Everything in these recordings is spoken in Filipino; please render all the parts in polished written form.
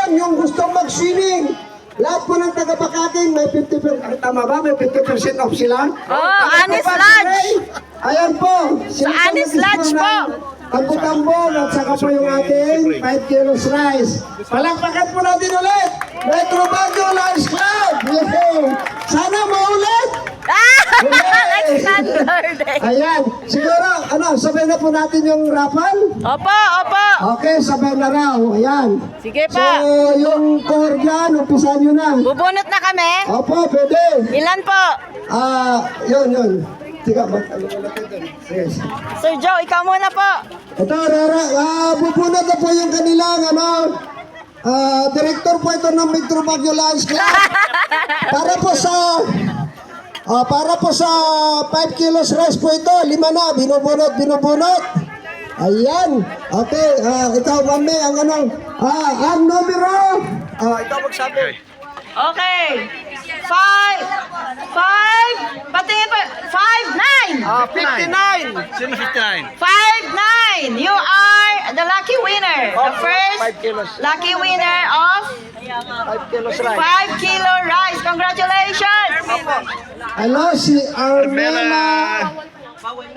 lang yung gustong mag-swimming. Lahat po ng taga-Bakating, may 50%, tama ba? May 50% off sila? Anis Lodge. Ayan po. Sa Anis Lodge po. Tambong-tambong at saka po yung ating 5 kilos rice. Palakpakan po natin ulit. Metro Baguio Lions Club. Yay! Sana maulit. Like standard eh. Ayan. Siguro, sabay na po natin yung raffle. Opo. Okay, sabay na raw. Ayan. Sige So, pa. yung core dyan, umpisan nyo na. Bubunot na kami. Opo, pwede. Ilan po? Yun. Tiga, mag-ano natin doon. Yes. Sir Joe, ikaw muna po. Ito, bubunod na po yung kanilang, director po ito ng Metro Baguio Lions Club. Para po sa 5 kilos rice po ito, 5 na, binubunot. Ayan. Okay, ikaw mami, ang numero. Ikaw magsabi. Okay. 5, pati 5, 9. 59. Sino 59? 5, 9. You are the lucky winner. The first 5 kilos. lucky winner of 5 kilos rice. 5 kilo rice. Congratulations. Hello, si Armela. Bawal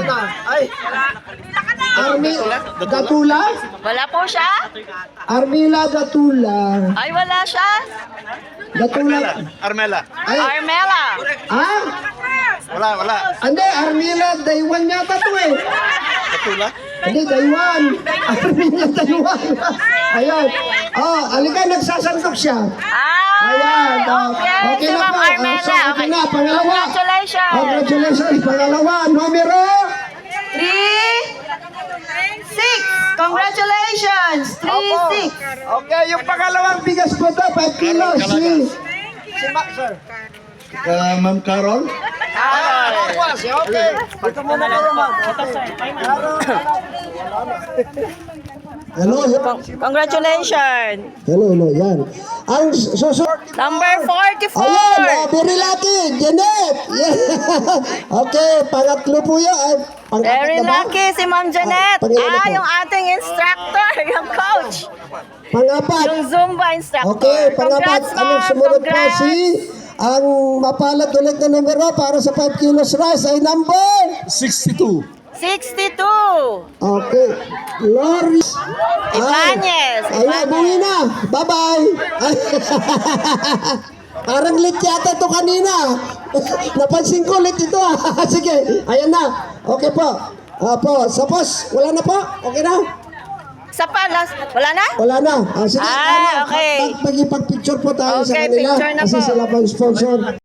na. Ay. Gatula? Wala po siya? Armela Gatula. Ay, wala siya. Gatula. Armela. Ay, Armela. Wala. Hindi, Armela Daywan yata to eh. Katula? Hindi, Daywan. Armela Daywan. Ayan. Alika, nagsasandok siya. Ayan. Okay. Okay So, na Ma'am po. Armela. So, ito na, pangalawa. Congratulations. Congratulations. Pangalawa, numero. 3, 6. Congratulations. 3, 6. Okay, yung pangalawang bigas po to, 5 kilos. Si Mac, sir. Ma'am Carol? Okay. Dito muna kayo, ma'am. Hello. Congratulations. Hello, yan. Ang susunod. Number 44. Ayan, very lucky, Janet. Yeah. Okay, pangatlo po yan. Very lucky si Ma'am Janet. Pangilan po? Yung ating instructor, yung coach. Pangapat. Yung Zumba instructor. Okay, pangapat. Congrats, Anong ma'am. sumunod po Congrats. ang mapalad ulit na numero para sa 5 kilos rice ay number 62. 62. Okay. Loris. Ibanez. Ay, buwi na. Bye-bye. Ay. Parang lit yata ito kanina. Napansin ko lit ito. Sige, ayan na. Okay po. Suppose, wala na po? Okay na? Sa palas. Wala na? Wala na. Sige, Okay. Pag-picture po tayo sa Okay, kanila. picture na Kasi po. sila pang sponsor.